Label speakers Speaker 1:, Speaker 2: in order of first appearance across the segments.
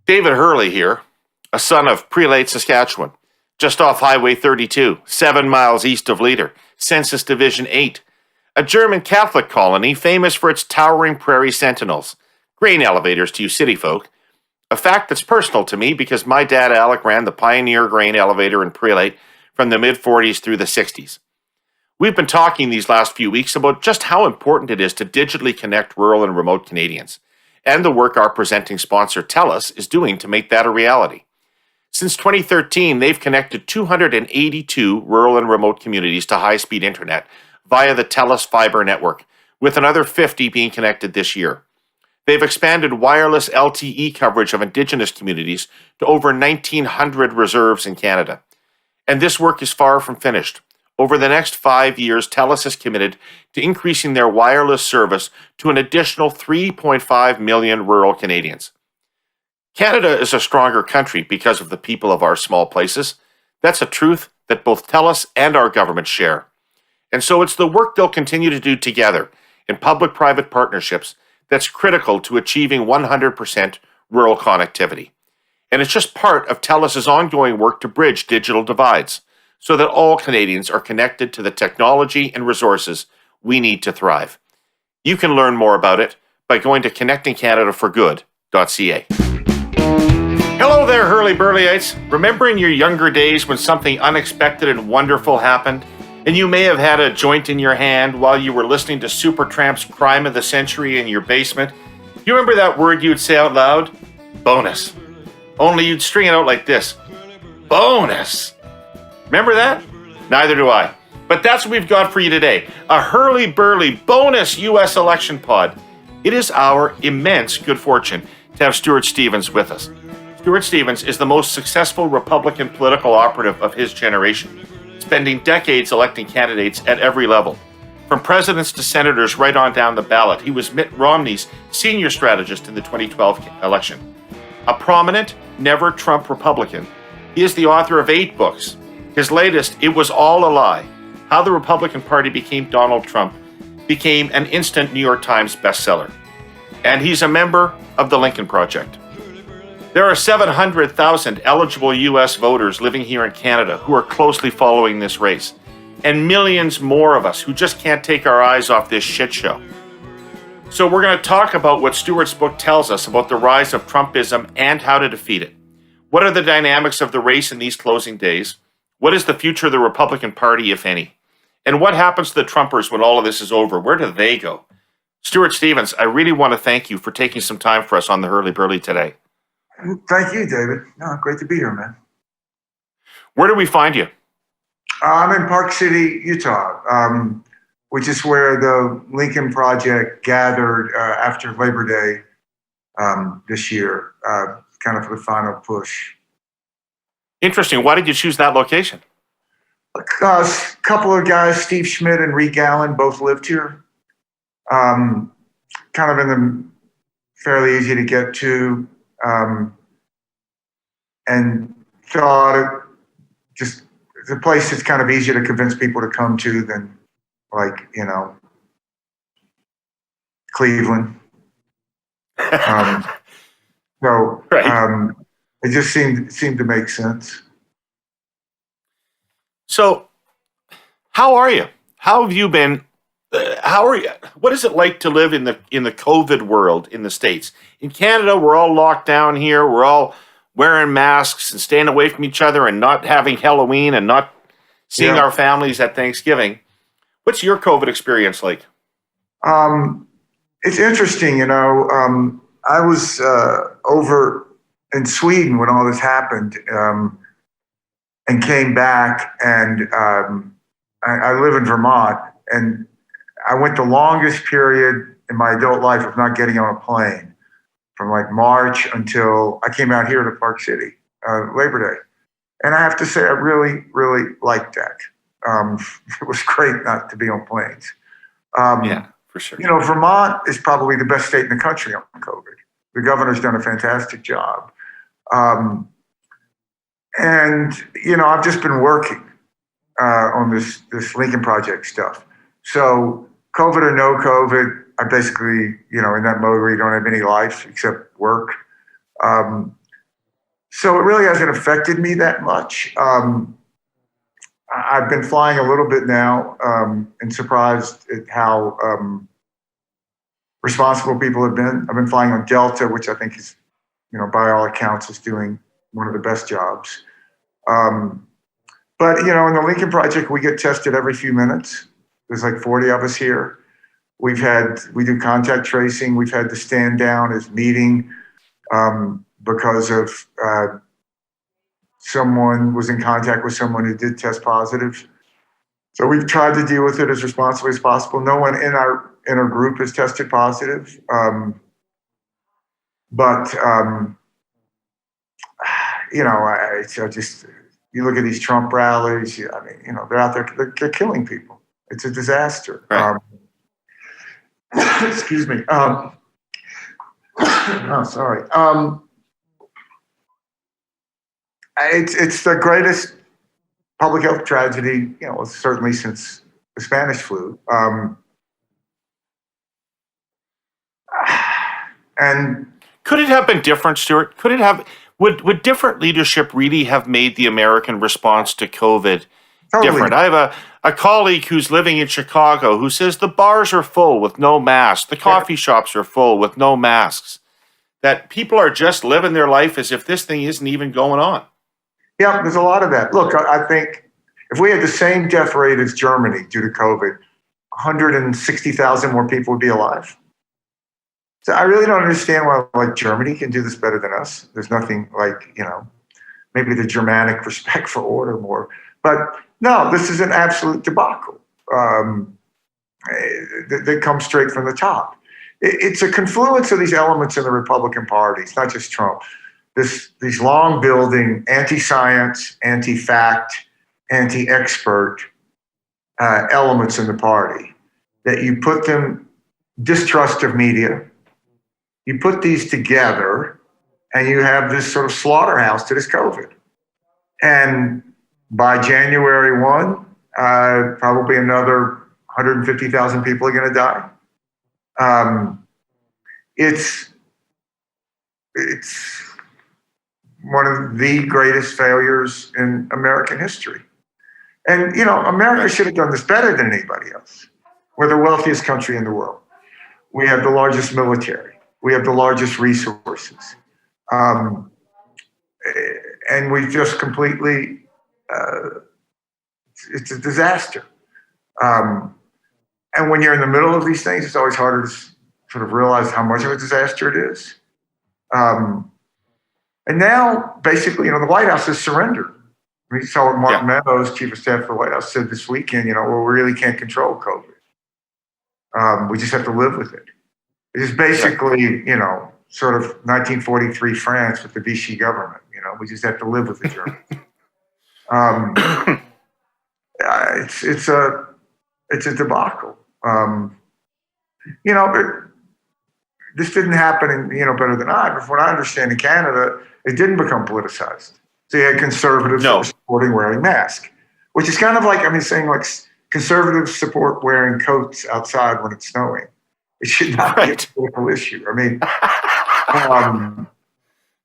Speaker 1: David Herle here, a son of Prelate, Saskatchewan, just off Highway 32, 7 miles east of Leader, Census Division 8, a German Catholic colony famous for its towering prairie sentinels, grain elevators to you city folk, a fact that's personal to me because my dad Alec ran the pioneer grain elevator in Prelate from the mid-40s through the 60s. We've been talking these last few weeks about just how important it is to digitally connect rural and remote Canadians, and the work our presenting sponsor TELUS is doing to make that a reality. Since 2013, they've connected 282 rural and remote communities to high-speed internet via the TELUS fiber network, with another 50 being connected this year. They've expanded wireless LTE coverage of Indigenous communities to over 1,900 reserves in Canada. And this work is far from finished. Over the next 5 years, TELUS is committed to increasing their wireless service to an additional 3.5 million rural Canadians. Canada is a stronger country because of the people of our small places. That's a truth that both TELUS and our government share. And so it's the work they'll continue to do together in public-private partnerships that's critical to achieving 100% rural connectivity. And it's just part of TELUS's ongoing work to bridge digital divides, so that all Canadians are connected to the technology and resources we need to thrive. You can learn more about it by going to connectingcanadaforgood.ca. Hello there, Herle Burlyites. Remembering your younger days when something unexpected and wonderful happened, and you may have had a joint in your hand while you were listening to Supertramp's Crime of the Century in your basement? You remember that word you'd say out loud? Bonus. Only you'd string it out like this. Bonus. Remember that? Neither do I. But that's what we've got for you today. A Herle Burly bonus U.S. election pod. It is our immense good fortune to have Stuart Stevens with us. Stuart Stevens is the most successful Republican political operative of his generation, spending decades electing candidates at every level. From presidents to senators right on down the ballot, he was Mitt Romney's senior strategist in the 2012 election. A prominent, never Trump Republican, he is the author of 8 books. His latest, It Was All a Lie, How the Republican Party Became Donald Trump, became an instant New York Times bestseller. And he's a member of the Lincoln Project. There are 700,000 eligible U.S. voters living here in Canada who are closely following this race, and millions more of us who just can't take our eyes off this shit show. So we're going to talk about what Stuart's book tells us about the rise of Trumpism and how to defeat it. What are the dynamics of the race in these closing days? What is the future of the Republican Party, if any? And what happens to the Trumpers when all of this is over? Where do they go? Stuart Stevens, I really want to thank you for taking some time for us on the Herle Burly today.
Speaker 2: Thank you, David. No, great to be here, man.
Speaker 1: Where do we find you?
Speaker 2: I'm in Park City, Utah, which is where the Lincoln Project gathered after Labor Day this year, kind of for the final push.
Speaker 1: Interesting. Why did you choose that location?
Speaker 2: A couple of guys, Steve Schmidt and Reek Allen, both lived here. Kind of in the fairly easy to get to, and thought it's a place that's kind of easier to convince people to come to than, like, Cleveland. It just seemed to make sense.
Speaker 1: So, how are you? How have you been? How are you? What is it like to live in the COVID world in the States? In Canada, we're all locked down here. We're all wearing masks and staying away from each other and not having Halloween and not seeing our families at Thanksgiving. What's your COVID experience like?
Speaker 2: It's interesting, I was over in Sweden when all this happened, and came back, and I live in Vermont, and I went the longest period in my adult life of not getting on a plane, from like March until I came out here to Park City, Labor Day. And I have to say, I really, really liked that. It was great not to be on planes.
Speaker 1: Yeah, for sure.
Speaker 2: Vermont is probably the best state in the country on COVID. The governor's done a fantastic job. I've just been working on this Lincoln Project stuff. So COVID or no COVID, I basically, in that mode where you don't have any life except work. So it really hasn't affected me that much. I've been flying a little bit now, and surprised at how responsible people have been. I've been flying on Delta, which I think is, by all accounts, is doing one of the best jobs. But, in the Lincoln Project, we get tested every few minutes. There's like 40 of us here. We do contact tracing. We've had to stand down as meeting because of someone was in contact with someone who did test positive. So we've tried to deal with it as responsibly as possible. No one in our group has tested positive. But I just, you look at these Trump rallies, they're out there, they're killing people. It's a disaster.
Speaker 1: Right.
Speaker 2: Excuse me. Sorry. It's the greatest public health tragedy, certainly since the Spanish flu. And
Speaker 1: could it have been different, Stuart? Would different leadership really have made the American response to COVID different? I have a colleague who's living in Chicago who says the bars are full with no masks. The coffee shops are full with no masks. That people are just living their life as if this thing isn't even going on.
Speaker 2: Yeah, there's a lot of that. Look, I think if we had the same death rate as Germany due to COVID, 160,000 more people would be alive. So I really don't understand why Germany can do this better than us. There's nothing maybe the Germanic respect for order more. But no, this is an absolute debacle that comes straight from the top. It's a confluence of these elements in the Republican Party. It's not just Trump. These long-building anti-science, anti-fact, anti-expert elements in the party that you put them, distrust of media, you put these together and you have this sort of slaughterhouse to this COVID. And by January 1, probably another 150,000 people are going to die. It's one of the greatest failures in American history. And, America should have done this better than anybody else. We're the wealthiest country in the world. We have the largest military. We have the largest resources. And we've just completely, it's a disaster. And when you're in the middle of these things, it's always harder to sort of realize how much of a disaster it is. And now, basically, the White House has surrendered. We saw what Mark Meadows, chief of staff for the White House, said this weekend, we really can't control COVID. We just have to live with it. It is basically, sort of 1943 France with the Vichy government. We just have to live with the Germans. It's a debacle. This didn't happen in, better than I, but from what I understand in Canada, it didn't become politicized. So you had conservatives that were supporting wearing masks, which is kind of like, saying conservatives support wearing coats outside when it's snowing. It should not be a political issue.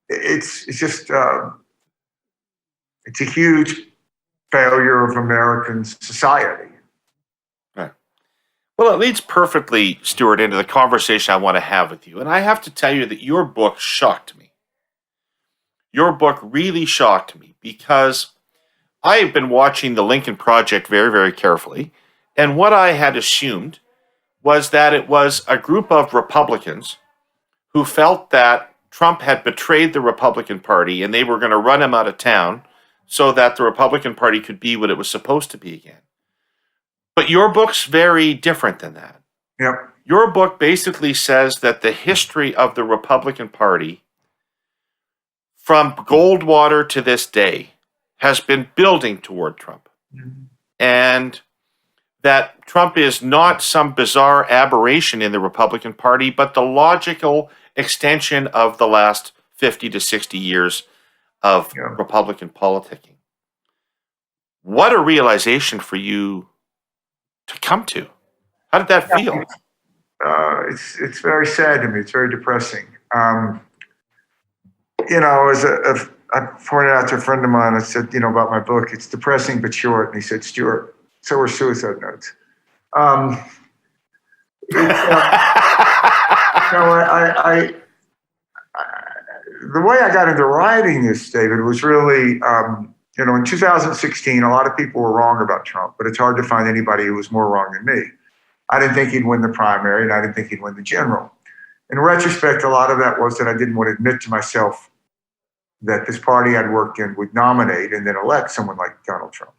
Speaker 2: It's just, it's a huge failure of American society.
Speaker 1: Right. Well, it leads perfectly, Stuart, into the conversation I want to have with you. And I have to tell you that your book shocked me. Your book really shocked me because I have been watching the Lincoln Project very, very carefully. And what I had assumed was that it was a group of Republicans who felt that Trump had betrayed the Republican Party and they were going to run him out of town so that the Republican Party could be what it was supposed to be again. But your book's very different than that.
Speaker 2: Yep.
Speaker 1: Your book basically says that the history of the Republican Party from Goldwater to this day has been building toward Trump. Mm-hmm. And that Trump is not some bizarre aberration in the Republican Party, but the logical extension of the last 50 to 60 years of Republican politicking. What a realization for you to come to. How did that feel?
Speaker 2: It's very sad to me. It's very depressing. As I pointed out to a friend of mine, I said, about my book, it's depressing but short. And he said, Stuart, so are suicide notes. The way I got into writing this, David, was really, in 2016, a lot of people were wrong about Trump, but it's hard to find anybody who was more wrong than me. I didn't think he'd win the primary, and I didn't think he'd win the general. In retrospect, a lot of that was that I didn't want to admit to myself that this party I'd worked in would nominate and then elect someone like Donald Trump.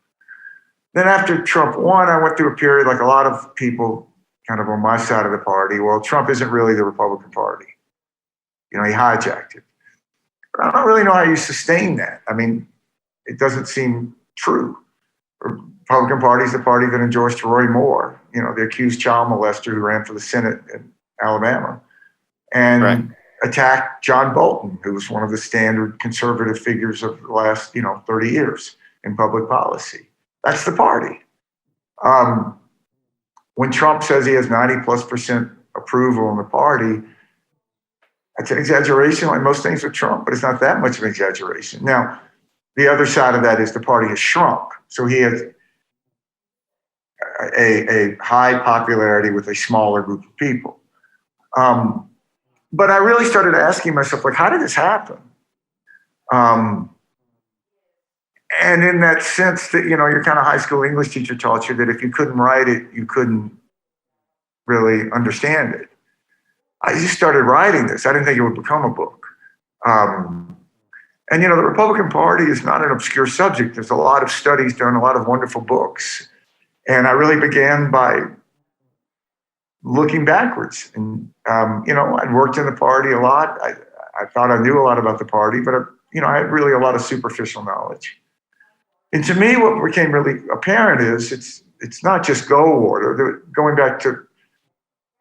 Speaker 2: Then after Trump won, I went through a period like a lot of people kind of on my side of the party. Well, Trump isn't really the Republican Party. He hijacked it. But I don't really know how you sustain that. I mean, it doesn't seem true. The Republican Party is the party that endorsed Roy Moore, the accused child molester who ran for the Senate in Alabama, and attacked John Bolton, who was one of the standard conservative figures of the last, 30 years in public policy. That's the party. When Trump says he has 90+% approval in the party, that's an exaggeration like most things with Trump, but it's not that much of an exaggeration. Now, the other side of that is the party has shrunk. So he has a high popularity with a smaller group of people. But I really started asking myself, how did this happen? And in that sense that, your kind of high school English teacher taught you that if you couldn't write it, you couldn't really understand it. I just started writing this. I didn't think it would become a book. And, the Republican Party is not an obscure subject. There's a lot of studies done, a lot of wonderful books. And I really began by looking backwards. And, I'd worked in the party a lot. I thought I knew a lot about the party, but, I had really a lot of superficial knowledge. And to me, what became really apparent is it's not just go order. Going back to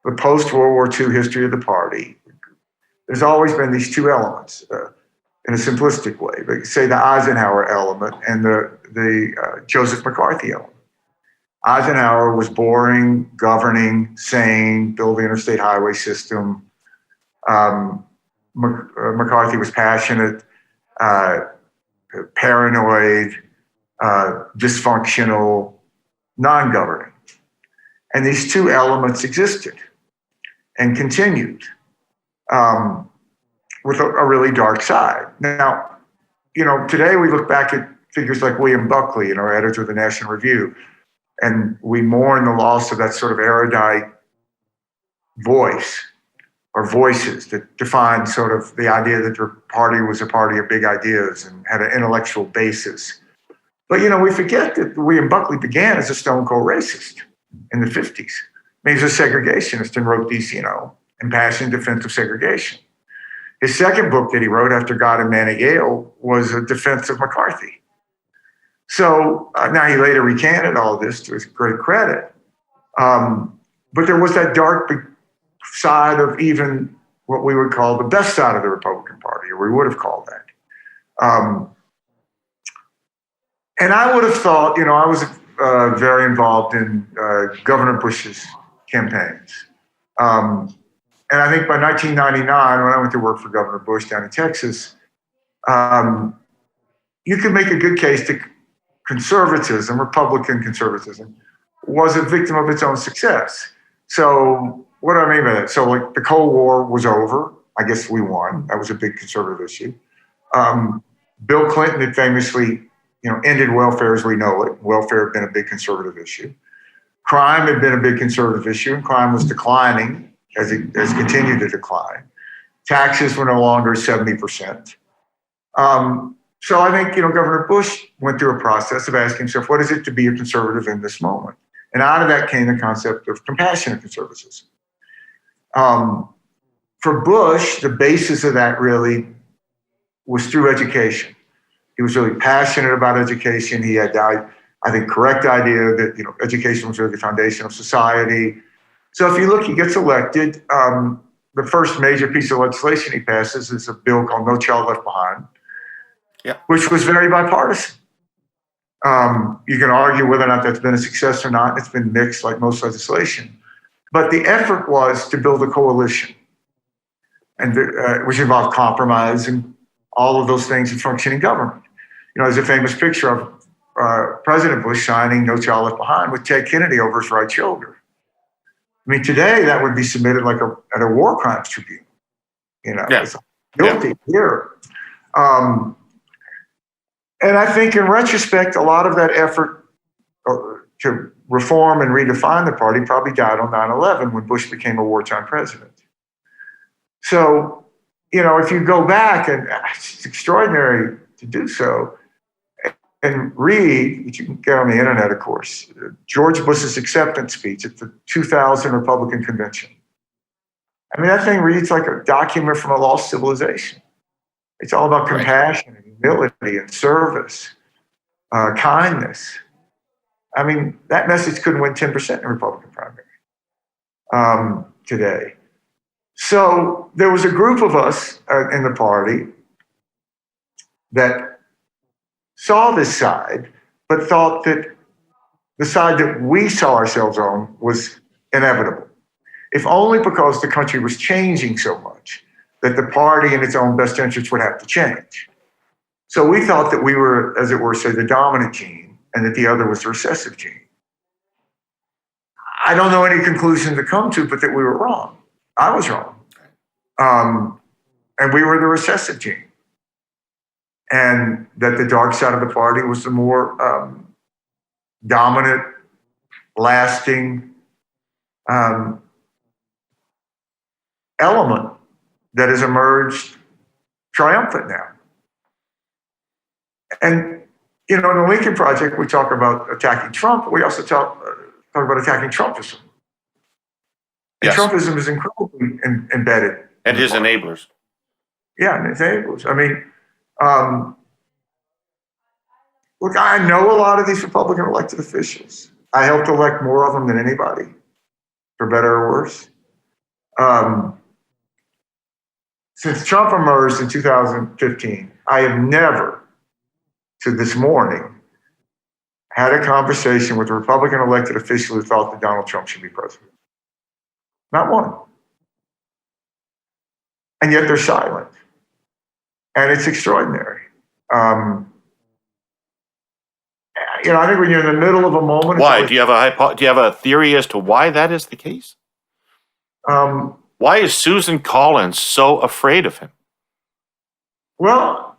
Speaker 2: the post-World War II history of the party, there's always been these two elements in a simplistic way. Like, say the Eisenhower element and the Joseph McCarthy element. Eisenhower was boring, governing, sane, build the interstate highway system. McCarthy was passionate, paranoid, dysfunctional, non-governing. And these two elements existed and continued with a really dark side. Now, today we look back at figures like William Buckley, editor of the National Review, and we mourn the loss of that sort of erudite voice or voices that defined sort of the idea that the party was a party of big ideas and had an intellectual basis. But, we forget that William Buckley began as a stone cold racist in the 50s. I mean, he was a segregationist and wrote these, impassioned defense of segregation. His second book that he wrote after God and Man at Yale was a defense of McCarthy. So now he later recanted all of this to his great credit. But there was that dark side of even what we would call the best side of the Republican Party, or we would have called that. And I would have thought, I was very involved in Governor Bush's campaigns. And I think by 1999, when I went to work for Governor Bush down in Texas, you could make a good case that conservatism, Republican conservatism, was a victim of its own success. So what do I mean by that? So the Cold War was over. I guess we won. That was a big conservative issue. Bill Clinton had famously, ended welfare as we know it. Welfare had been a big conservative issue. Crime had been a big conservative issue, and crime was declining as it has continued to decline. Taxes were no longer 70%. So I think, Governor Bush went through a process of asking himself, what is it to be a conservative in this moment? And out of that came the concept of compassionate conservatism. For Bush, the basis of that really was through education. He was really passionate about education. He had, I think, correct idea that, education was really the foundation of society. So if you look, he gets elected. The first major piece of legislation he passes is a bill called No Child Left Behind, which was very bipartisan. You can argue whether or not that's been a success or not. It's been mixed like most legislation. But the effort was to build a coalition, and which involved compromise and all of those things in functioning government. There's a famous picture of President Bush signing No Child Left Behind with Ted Kennedy over his right shoulder. I mean, today that would be submitted at a war crimes tribunal. It's guilty here. And I think in retrospect, a lot of that effort to reform and redefine the party probably died on 9/11 when Bush became a wartime president. So, if you go back, and it's extraordinary to do so, and read, which you can get on the internet, of course, George Bush's acceptance speech at the 2000 Republican Convention. I mean, that thing reads like a document from a lost civilization. It's all about compassion and humility and service, kindness. I mean, that message couldn't win 10% in the Republican primary today. So there was a group of us in the party that saw this side, but thought that the side that we saw ourselves on was inevitable, if only because the country was changing so much that the party in its own best interest would have to change. So we thought that we were, as it were, say, the dominant gene, and that the other was the recessive gene. I don't know any conclusion to come to, but that we were wrong. I was wrong. And we were the recessive gene. And that the dark side of the party was the more dominant, lasting element that has emerged triumphant now. And, in the Lincoln Project, we talk about attacking Trump, but we also talk about attacking Trumpism. And Trumpism is incredibly embedded.
Speaker 1: And his enablers.
Speaker 2: Yeah, and his enablers. I mean, look, I know a lot of these Republican elected officials. I helped elect more of them than anybody, for better or worse. Since Trump emerged in 2015, I have never, to this morning, had a conversation with a Republican elected official who thought that Donald Trump should be president. Not one. And yet they're silent. And it's extraordinary. I think when you're in the middle of a moment.
Speaker 1: Why? Do you have a theory as to why that is the case? Why is Susan Collins so afraid of him?
Speaker 2: Well,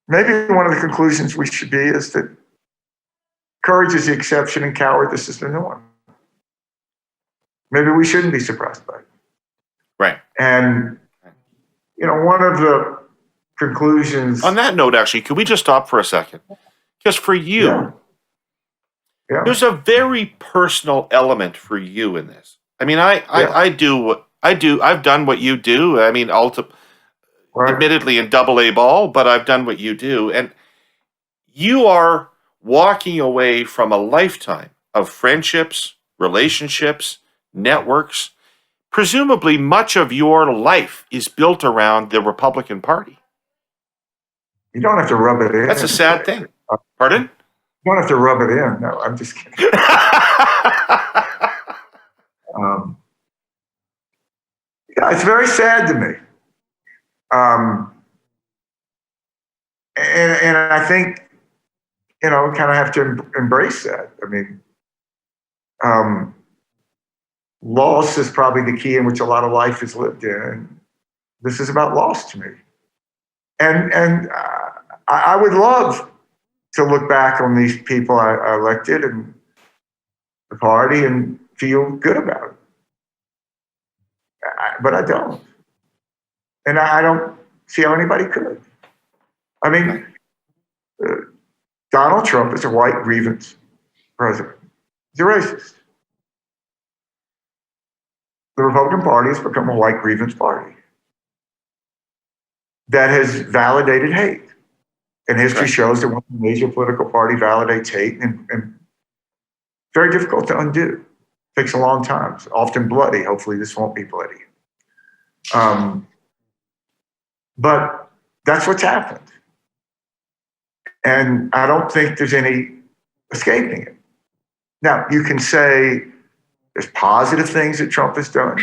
Speaker 2: maybe one of the conclusions we should be is that courage is the exception and cowardice is the norm. Maybe we shouldn't be surprised by it.
Speaker 1: Right.
Speaker 2: And, one of the conclusions.
Speaker 1: On that note, actually, could we just stop for a second? Because for you, there's a very personal element for you in this. I mean, I've done what you do. I mean, admittedly in AA ball, but I've done what you do. And you are walking away from a lifetime of friendships, relationships, networks. Presumably, much of your life is built around the Republican Party.
Speaker 2: You don't have to rub it in.
Speaker 1: That's a sad thing. Pardon?
Speaker 2: You don't have to rub it in. No, I'm just kidding. It's very sad to me. And I think, we kind of have to embrace that. I mean, loss is probably the key in which a lot of life is lived in. This is about loss to me. And I would love to look back on these people I elected and the party and feel good about it. But I don't. And I don't see how anybody could. I mean, Donald Trump is a white grievance president. He's a racist. The Republican Party has become a white grievance party that has validated hate. And history shows that when a major political party validates hate, and very difficult to undo. Takes a long time. It's often bloody. Hopefully this won't be bloody. But that's what's happened. And I don't think there's any escaping it. Now, you can say there's positive things that Trump has done,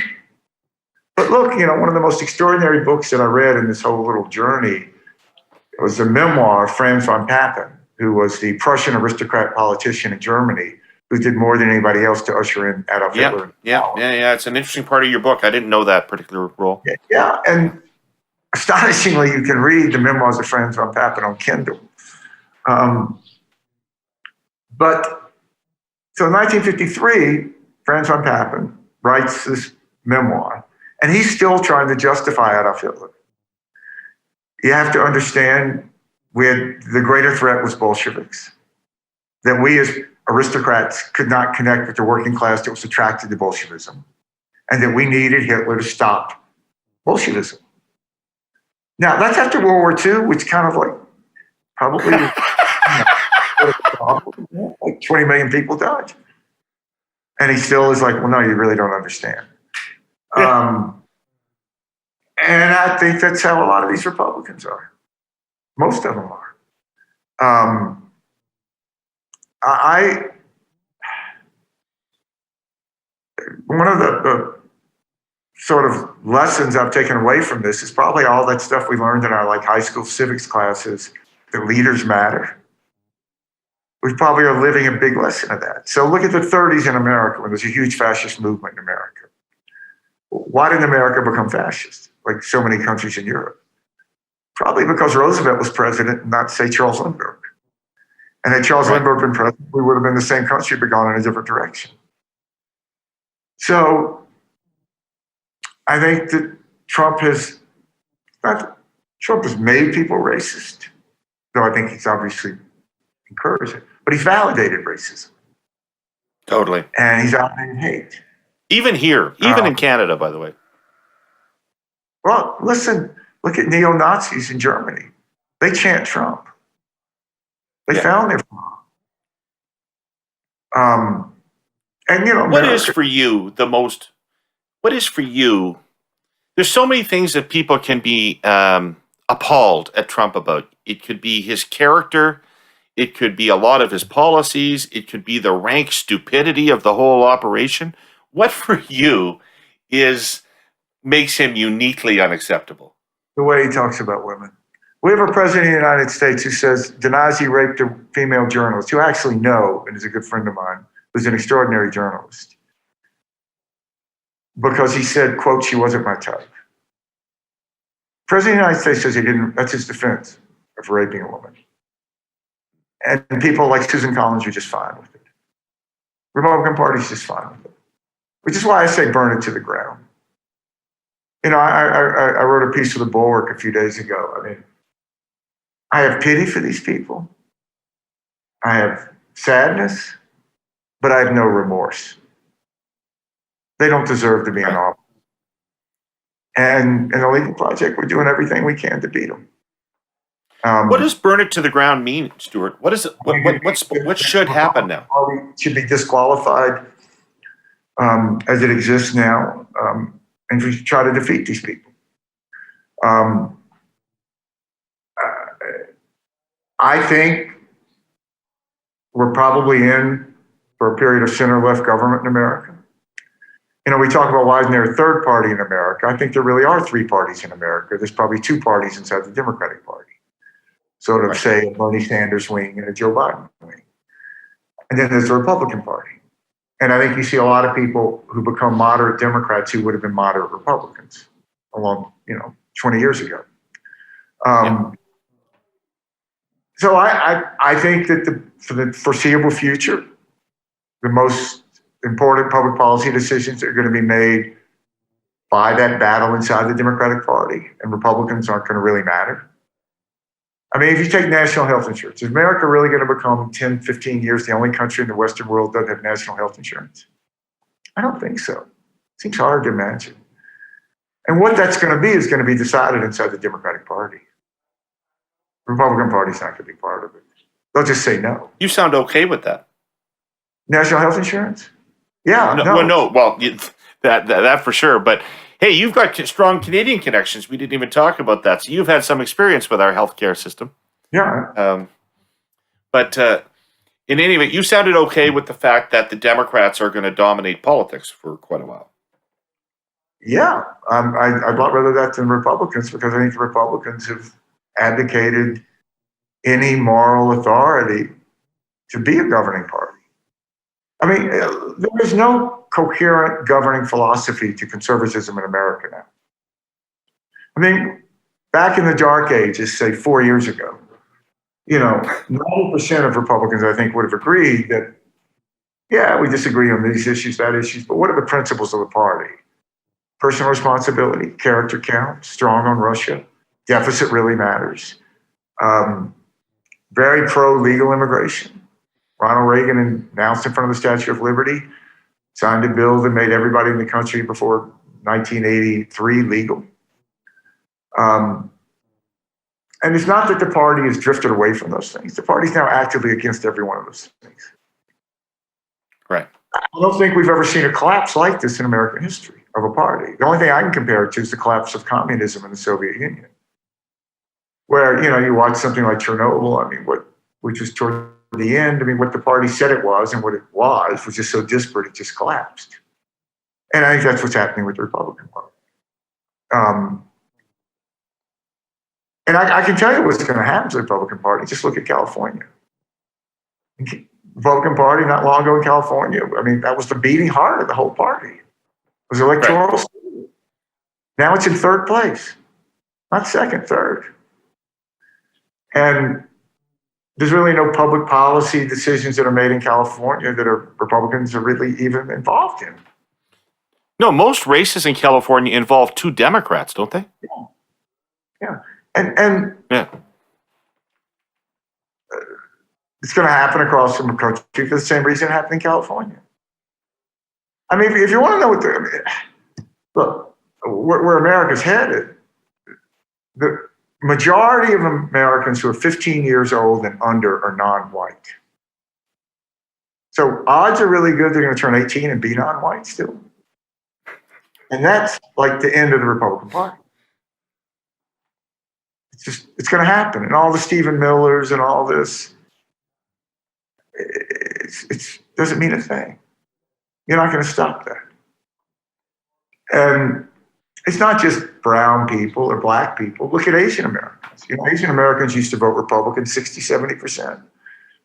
Speaker 2: But look, one of the most extraordinary books that I read in this whole little journey was a memoir of Franz von Papen, who was the Prussian aristocrat politician in Germany who did more than anybody else to usher in Adolf Hitler.
Speaker 1: Yeah. It's an interesting part of your book. I didn't know that particular role.
Speaker 2: Yeah, and astonishingly, you can read the memoirs of Franz von Papen on Kindle. So in 1953, Franz von Papen writes this memoir, and he's still trying to justify Adolf Hitler. You have to understand, the greater threat was Bolsheviks, that we as aristocrats could not connect with the working class that was attracted to Bolshevism, and that we needed Hitler to stop Bolshevism. Now, that's after World War II, which kind of like probably like 20 million people died. And he still is like, well, no, you really don't understand. And I think that's how a lot of these Republicans are. Most of them are. One of the sort of lessons I've taken away from this is probably all that stuff we learned in our high school civics classes, that leaders matter. We probably are living a big lesson of that. So look at the 30s in America when there's a huge fascist movement in America. Why didn't America become fascist, like so many countries in Europe? Probably because Roosevelt was president and not, say, Charles Lindbergh. And had Charles Lindbergh been president, we would have been the same country but gone in a different direction. So I think that Trump has made people racist, though I think he's obviously encouraged it, but he's validated racism.
Speaker 1: Totally.
Speaker 2: And he's outlawed hate.
Speaker 1: Even here, even in Canada, by the way.
Speaker 2: Well, listen, look at neo-Nazis in Germany. They chant Trump. They found their farm.
Speaker 1: What is for you the most, what is for you, there's so many things that people can be appalled at Trump about. It could be his character. It could be a lot of his policies. It could be the rank stupidity of the whole operation. What for you makes him uniquely unacceptable?
Speaker 2: The way he talks about women. We have a president of the United States who denies he raped a female journalist, who I actually know and is a good friend of mine, who's an extraordinary journalist, because he said, quote, she wasn't my type. President of the United States says he didn't, that's his defense of raping a woman. And people like Susan Collins are just fine with it. Republican Party's just fine with it. Which is why I say burn it to the ground. I wrote a piece for the Bulwark a few days ago. I mean, I have pity for these people. I have sadness, but I have no remorse. They don't deserve to be in office. And in the Legal Project, we're doing everything we can to beat them.
Speaker 1: What does burn it to the ground mean, Stuart? What is it? What should happen now?
Speaker 2: It should be disqualified as it exists now, and we try to defeat these people. I think we're probably in for a period of center-left government in America. We talk about why isn't there a third party in America? I think there really are three parties in America. There's probably two parties inside the Democratic Party. Sort of, say, a Bernie Sanders wing and a Joe Biden wing. And then there's the Republican Party. And I think you see a lot of people who become moderate Democrats who would have been moderate Republicans along, 20 years ago. So I think that for the foreseeable future, the most important public policy decisions are going to be made by that battle inside the Democratic Party, and Republicans aren't going to really matter. I mean, if you take national health insurance, is America really going to become 10, 15 years the only country in the Western world that doesn't have national health insurance? I don't think so. It seems hard to imagine. And what that's going to be is going to be decided inside the Democratic Party. The Republican Party's not going to be part of it. They'll just say no.
Speaker 1: You sound okay with that.
Speaker 2: National health insurance? Yeah.
Speaker 1: That for sure. But hey, you've got strong Canadian connections. We didn't even talk about that. So you've had some experience with our healthcare system.
Speaker 2: Yeah.
Speaker 1: But in any event, you sounded okay with the fact that the Democrats are going to dominate politics for quite a while.
Speaker 2: Yeah, I'd lot rather that than Republicans, because I think the Republicans have abdicated any moral authority to be a governing party. I mean, there is no coherent governing philosophy to conservatism in America now. I mean, back in the dark ages, say 4 years ago, 90% of Republicans, I think, would have agreed that, yeah, we disagree on these issues, that issues, but what are the principles of the party? Personal responsibility, character count, strong on Russia, deficit really matters. Very pro-legal immigration. Ronald Reagan announced in front of the Statue of Liberty, signed a bill that made everybody in the country before 1983 legal. And it's not that the party has drifted away from those things. The party's now actively against every one of those things.
Speaker 1: Right.
Speaker 2: I don't think we've ever seen a collapse like this in American history of a party. The only thing I can compare it to is the collapse of communism in the Soviet Union, where, you watch something like Chernobyl, which was toward the end, what the party said it was and what it was just so disparate, it just collapsed. And I think that's what's happening with the Republican Party. And I can tell you what's going to happen to the Republican Party. Just look at California. Republican Party not long ago in California, that was the beating heart of the whole party. It was electoral. Right. Now it's in third place, not second, third. And there's really no public policy decisions that are made in California that Republicans are really even involved in.
Speaker 1: No, most races in California involve two Democrats, don't they?
Speaker 2: Yeah. And
Speaker 1: yeah.
Speaker 2: It's going to happen across the country for the same reason it happened in California. If you want to know look, where America's headed, the majority of Americans who are 15 years old and under are non-white. So odds are really good they're going to turn 18 and be non-white still. And that's like the end of the Republican Party. It's going to happen. And all the Stephen Millers and all this, it doesn't mean a thing. You're not going to stop that. And it's not just brown people or black people. Look at Asian Americans. Asian Americans used to vote Republican 60, 70%.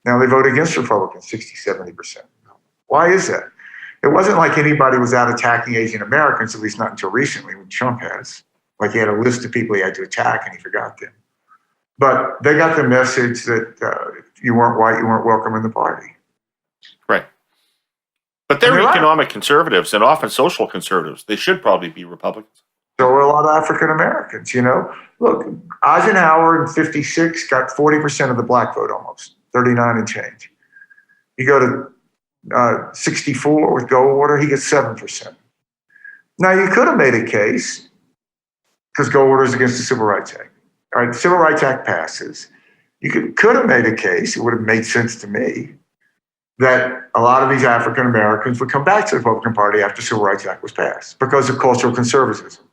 Speaker 2: Now they vote against Republicans 60, 70%. Why is that? It wasn't like anybody was out attacking Asian Americans, at least not until recently when Trump has. Like he had a list of people he had to attack and he forgot them. But they got the message that if you weren't white, you weren't welcome in the party.
Speaker 1: Right. But they're economic conservatives and often social conservatives. They should probably be Republicans.
Speaker 2: So are a lot of African Americans, Look, Eisenhower in 56 got 40% of the black vote almost, 39 and change. You go to 64 with Goldwater, he gets 7%. Now, you could have made a case, because Goldwater is against the Civil Rights Act. All right, the Civil Rights Act passes. You could have made a case, it would have made sense to me, that a lot of these African Americans would come back to the Republican Party after the Civil Rights Act was passed because of cultural conservatism,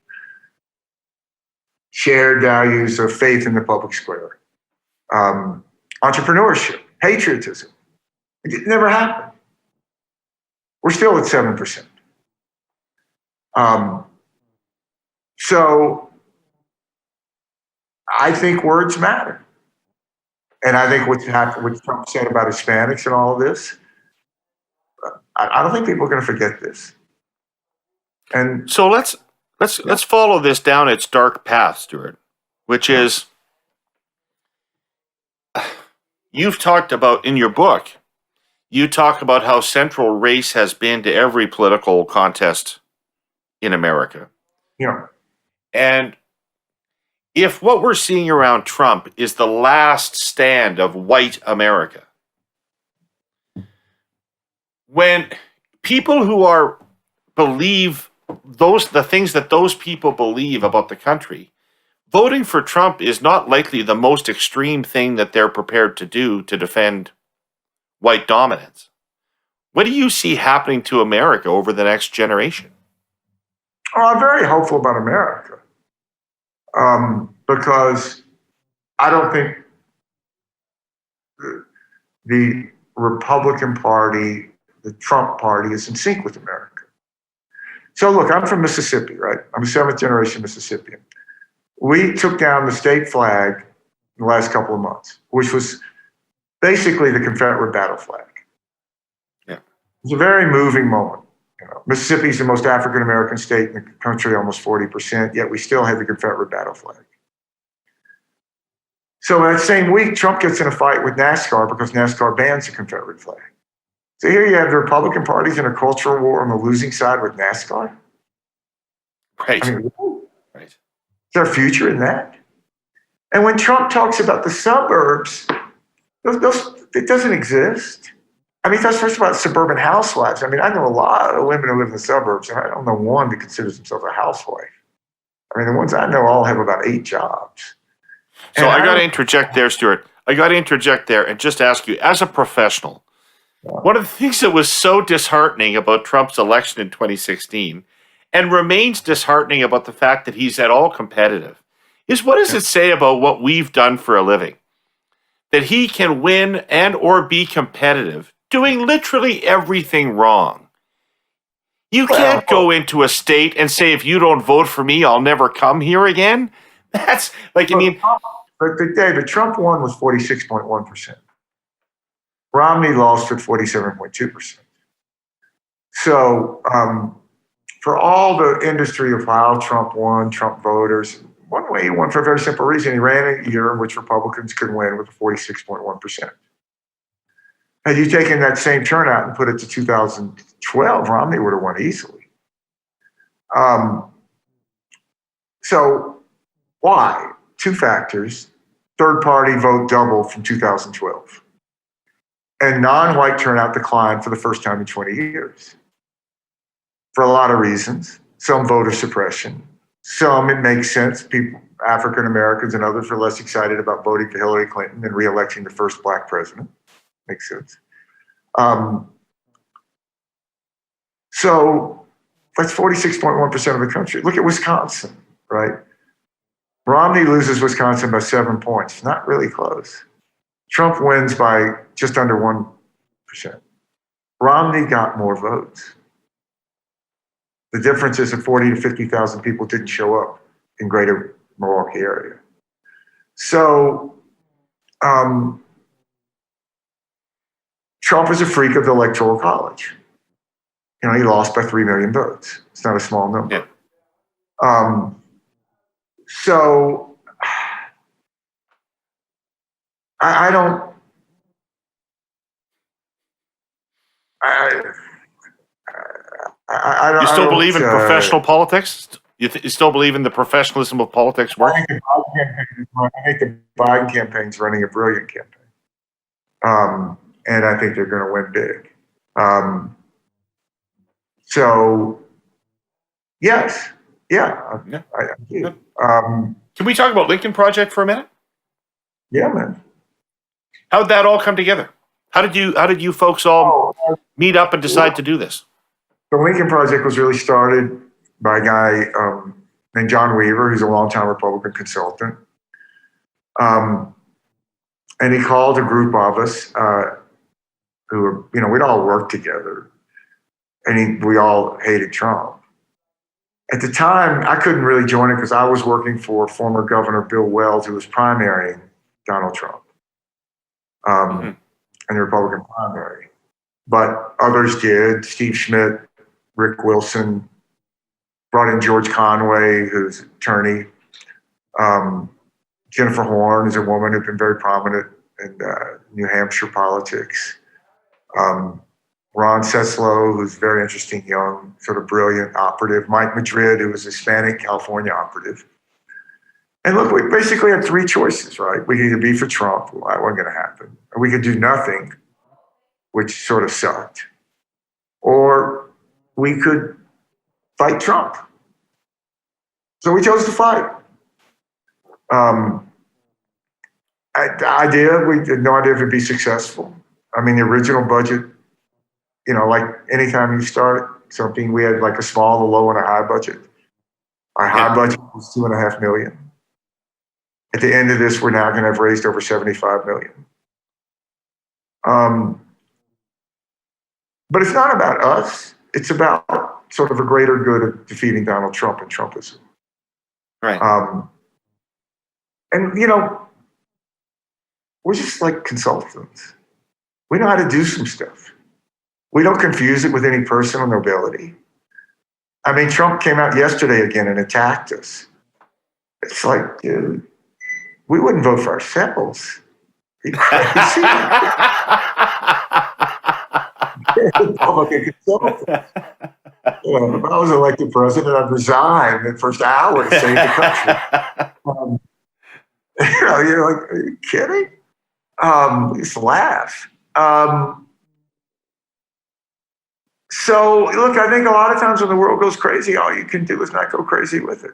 Speaker 2: shared values of faith in the public square, entrepreneurship, patriotism. It never happened. We're still at 7%. So I think words matter. And I think what's happened, what Trump said about Hispanics and all of this, I don't think people are going to forget this. And
Speaker 1: so let's follow this down its dark path, Stuart, which is you've talked about in your book. You talk about how central race has been to every political contest in America.
Speaker 2: Yeah.
Speaker 1: And if what we're seeing around Trump is the last stand of white America, when people who believe the things that those people believe about the country, voting for Trump is not likely the most extreme thing that they're prepared to do to defend white dominance. What do you see happening to America over the next generation?
Speaker 2: Oh, I'm very hopeful about America. Because I don't think the Republican Party, the Trump Party, is in sync with America. So look, I'm from Mississippi, right? I'm a seventh generation Mississippian. We took down the state flag in the last couple of months, which was basically the Confederate battle flag.
Speaker 1: Yeah.
Speaker 2: It's a very moving moment. Mississippi is the most African American state in the country, almost 40%, yet we still have the Confederate battle flag. So that same week, Trump gets in a fight with NASCAR because NASCAR bans the Confederate flag. So here you have the Republican parties in a cultural war on the losing side with NASCAR.
Speaker 1: Right.
Speaker 2: I mean,
Speaker 1: Right.
Speaker 2: is there a future in that? And when Trump talks about the suburbs, it doesn't exist. I mean, he talks first about suburban housewives. I mean, I know a lot of women who live in the suburbs, and I don't know one that considers themselves a housewife. I mean, the ones I know all have about 8 jobs.
Speaker 1: So I got to interject there, Stuart. I got to interject there and just ask you, as a professional, one of the things that was so disheartening about Trump's election in 2016 and remains disheartening about the fact that he's at all competitive is, what does it say about what we've done for a living? That he can win and or be competitive doing literally everything wrong. You can't go into a state and say, if you don't vote for me, I'll never come here again. That's like, I mean...
Speaker 2: But David, Trump won with 46.1%. Romney lost at 47.2%. So for all the industry of how Trump won, Trump voters, one way he won for a very simple reason. He ran a year in which Republicans could win with 46.1%. Had you taken that same turnout and put it to 2012, Romney would have won easily. So why? 2 factors. Third party vote doubled from 2012. And non-white turnout declined for the first time in 20 years. For a lot of reasons. Some voter suppression. Some, it makes sense. People, African Americans and others, are less excited about voting for Hillary Clinton and re-electing the first black president. Makes sense. So that's 46.1% of the country. Look at Wisconsin, right? Romney loses Wisconsin by 7 points. Not really close. Trump wins by just under 1%. Romney got more votes. The difference is that 40 to 50,000 people didn't show up in greater Milwaukee area. So Trump is a freak of the Electoral College. He lost by 3 million votes. It's not a small number. Yeah. So I don't.
Speaker 1: You still believe in professional politics? You still believe in the professionalism of politics work?
Speaker 2: I think the Biden campaign's running a brilliant campaign. And I think they're going to win big. So, yes. Yeah. I do.
Speaker 1: Can we talk about Lincoln Project for a minute?
Speaker 2: Yeah, man.
Speaker 1: How did that all come together? How did you folks all meet up and decide to do this?
Speaker 2: The Lincoln Project was really started by a guy named John Weaver, who's a longtime Republican consultant. And he called a group of us who were, we'd all worked together. And we all hated Trump. At the time, I couldn't really join it because I was working for former Governor Bill Wells, who was primarying Donald Trump in the Republican primary. But others did. Steve Schmidt, Rick Wilson, brought in George Conway, who's an attorney. Jennifer Horn is a woman who's been very prominent in New Hampshire politics. Ron Seslow, who's very interesting, young, sort of brilliant operative. Mike Madrid, who was a Hispanic California operative. And look, we basically had 3 choices, right? We could either be for Trump, well, that wasn't going to happen. Or we could do nothing, which sort of sucked. Or we could fight Trump. So we chose to fight. The idea, we had no idea if it'd be successful. I mean, the original budget, like anytime you start something, we had like a small, a low, and a high budget. Our high budget was $2.5 million. At the end of this, we're now going to have raised over $75 million. But it's not about us. It's about sort of a greater good of defeating Donald Trump and Trumpism.
Speaker 1: Right.
Speaker 2: And, we're just like consultants. We know how to do some stuff. We don't confuse it with any personal nobility. I mean, Trump came out yesterday again and attacked us. It's like, dude, we wouldn't vote for ourselves. Are you crazy? Republican consultant. If I was elected president, I'd resign in the first hour to save the country. You're like, are you kidding? We used to laugh. So, look, I think a lot of times when the world goes crazy, all you can do is not go crazy with it.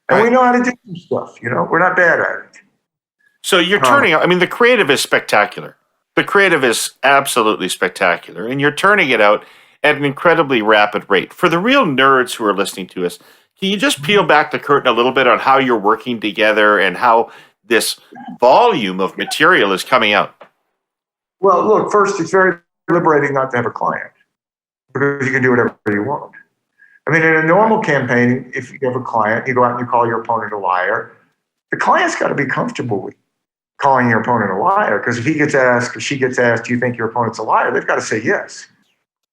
Speaker 2: And we know how to do some stuff, we're not bad at it.
Speaker 1: So you're turning out, I mean, the creative is spectacular. The creative is absolutely spectacular. And you're turning it out at an incredibly rapid rate. For the real nerds who are listening to us, can you just peel back the curtain a little bit on how you're working together and how this volume of material is coming out?
Speaker 2: Well, look, first, it's very liberating not to have a client because you can do whatever you want. I mean, in a normal campaign, if you have a client, you go out and you call your opponent a liar. The client's got to be comfortable with calling your opponent a liar, because if he gets asked or she gets asked, do you think your opponent's a liar? They've got to say yes.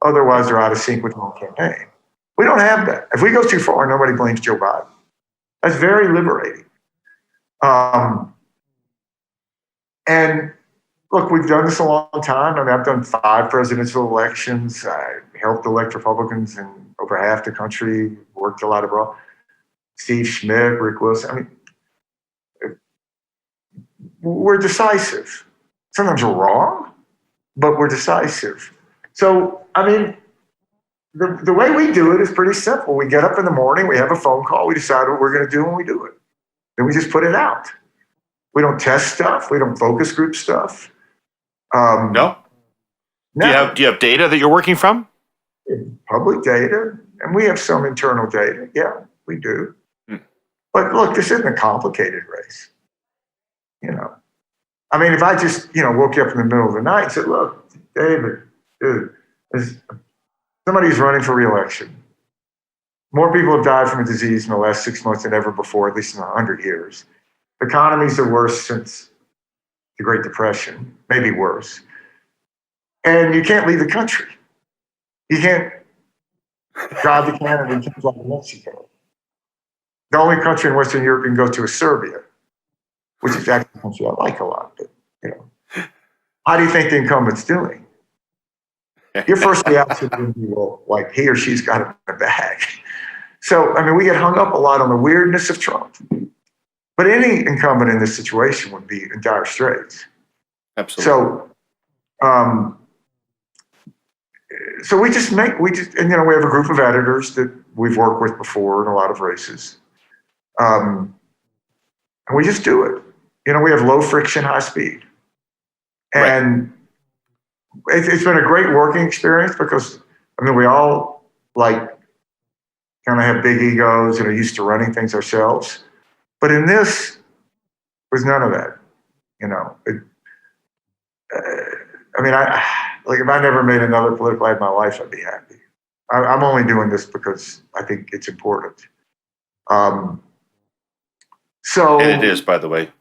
Speaker 2: Otherwise, they're out of sync with the whole campaign. We don't have that. If we go too far, nobody blames Joe Biden. That's very liberating. And look, we've done this a long time. I mean, I've done 5 presidential elections. I helped elect Republicans in over half the country, worked a lot abroad. Steve Schmidt, Rick Wilson. I mean, we're decisive. Sometimes we're wrong, but we're decisive. So, I mean, the way we do it is pretty simple. We get up in the morning, we have a phone call, we decide what we're going to do when we do it. Then we just put it out. We don't test stuff. We don't focus group stuff.
Speaker 1: No? Do you have data that you're working from?
Speaker 2: Public data, and we have some internal data. Yeah, we do. But look, this isn't a complicated race. I mean, if I just, woke you up in the middle of the night and said, look, David, dude, somebody's running for re-election. More people have died from a disease in the last 6 months than ever before, at least in 100 years. Economies are worse since the Great Depression, maybe worse. And you can't leave the country. You can't drive to Canada, you can't drive to Mexico. The only country in Western Europe you can go to is Serbia, which is actually a country I like a lot. But, how do you think the incumbent's doing? Your first reaction would be, well, like he or she's got it in the bag. So, I mean, we get hung up a lot on the weirdness of Trump. But any incumbent in this situation would be in dire straits.
Speaker 1: Absolutely.
Speaker 2: So we have a group of editors that we've worked with before in a lot of races. And we just do it. We have low friction, high speed. And it's been a great working experience because, we all kind of have big egos and are used to running things ourselves. But in this, there's none of that. If I never made another political ad in my life, I'd be happy. I'm only doing this because I think it's important. And
Speaker 1: it is, by the way.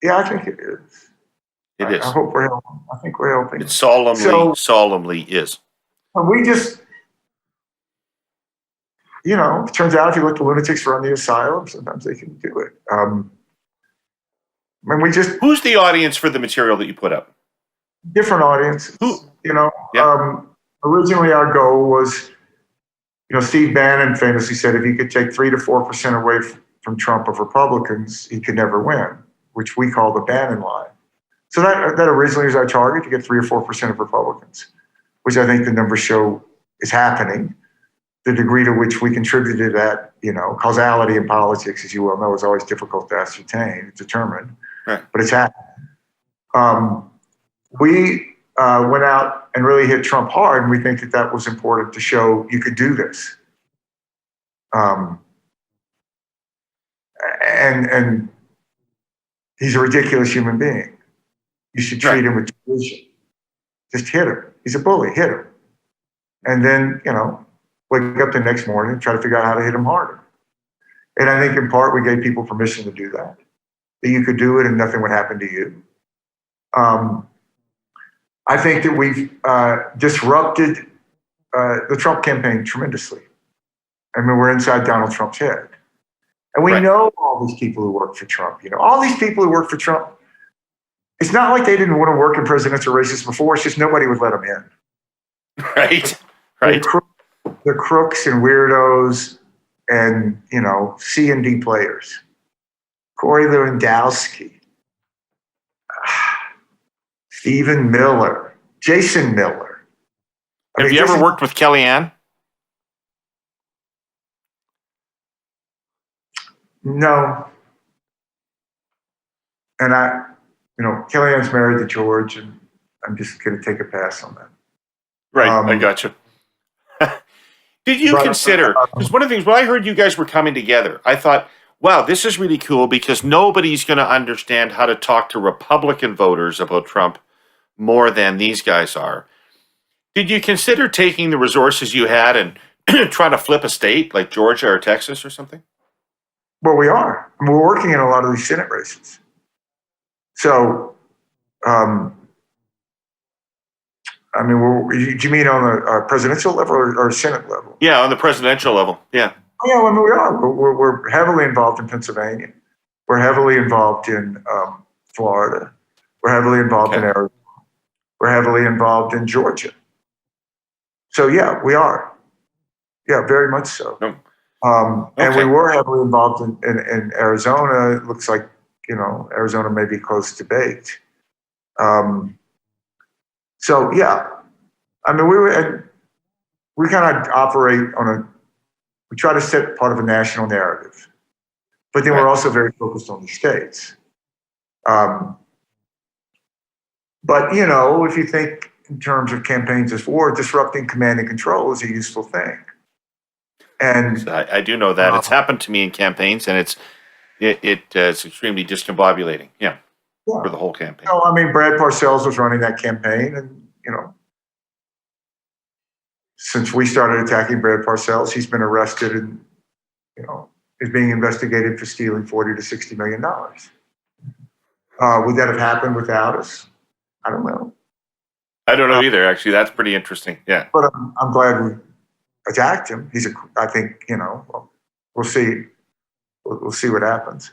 Speaker 2: Yeah, I think it is.
Speaker 1: It is.
Speaker 2: I hope we're helping. I think we're helping.
Speaker 1: It solemnly is.
Speaker 2: We just, it turns out if you let the lunatics run the asylum, sometimes they can do it.
Speaker 1: Who's the audience for the material that you put up?
Speaker 2: Different audiences.
Speaker 1: Who?
Speaker 2: Originally our goal was, Steve Bannon famously said if he could take 3 to 4% away from Trump of Republicans, he could never win, which we call the Bannon line. So that originally was our target, to get 3 or 4% of Republicans, which I think the numbers show is happening. The degree to which we contributed to that, causality in politics, as you well know, is always difficult to ascertain, determine,
Speaker 1: right.
Speaker 2: But it's happening. We went out and really hit Trump hard, and we think that was important to show you could do this. And he's a ridiculous human being. You should treat him with division. Just hit him. He's a bully. Hit him. and then, wake up the next morning and try to figure out how to hit them harder. And I think in part we gave people permission to do that you could do it and nothing would happen to you. I think that we've disrupted the Trump campaign tremendously. I mean, we're inside Donald Trump's head. And we know all these people who work for Trump. All these people who work for Trump, it's not like they didn't want to work in presidential races before. It's just nobody would let them in.
Speaker 1: Right.
Speaker 2: They're crooks and weirdos and, C&D players. Corey Lewandowski, Stephen Miller, Jason Miller.
Speaker 1: Have you ever worked with Kellyanne?
Speaker 2: No. And Kellyanne's married to George, and I'm just going to take a pass on that.
Speaker 1: Right, I got you. Did you consider, because one of the things, when I heard you guys were coming together, I thought, wow, this is really cool because nobody's going to understand how to talk to Republican voters about Trump more than these guys are. Did you consider taking the resources you had and trying to flip a state like Georgia or Texas or something?
Speaker 2: Well, we are. We're working in a lot of these Senate races. So, do you mean on the presidential level or Senate level?
Speaker 1: Yeah, on the presidential level. Yeah.
Speaker 2: Yeah, we are. We're heavily involved in Pennsylvania. We're heavily involved in Florida. We're heavily involved in Arizona. We're heavily involved in Georgia. So, yeah, we are. Yeah, very much so. And we were heavily involved in Arizona. It looks like, Arizona may be close to baked. So, yeah. I mean, we kind of operate we try to set part of a national narrative, but then we're also very focused on the states. But, if you think in terms of campaigns as war, disrupting command and control is a useful thing. And
Speaker 1: I do know that. It's happened to me in campaigns, and it's extremely discombobulating, for the whole campaign.
Speaker 2: Brad Parcells was running that campaign, and, since we started attacking Brad Parcells, he's been arrested and, is being investigated for stealing $40 to $60 million. Would that have happened without us? I don't know.
Speaker 1: I don't know either, actually. That's pretty interesting. Yeah.
Speaker 2: But I'm glad we attacked him. I think, we'll see. We'll see what happens.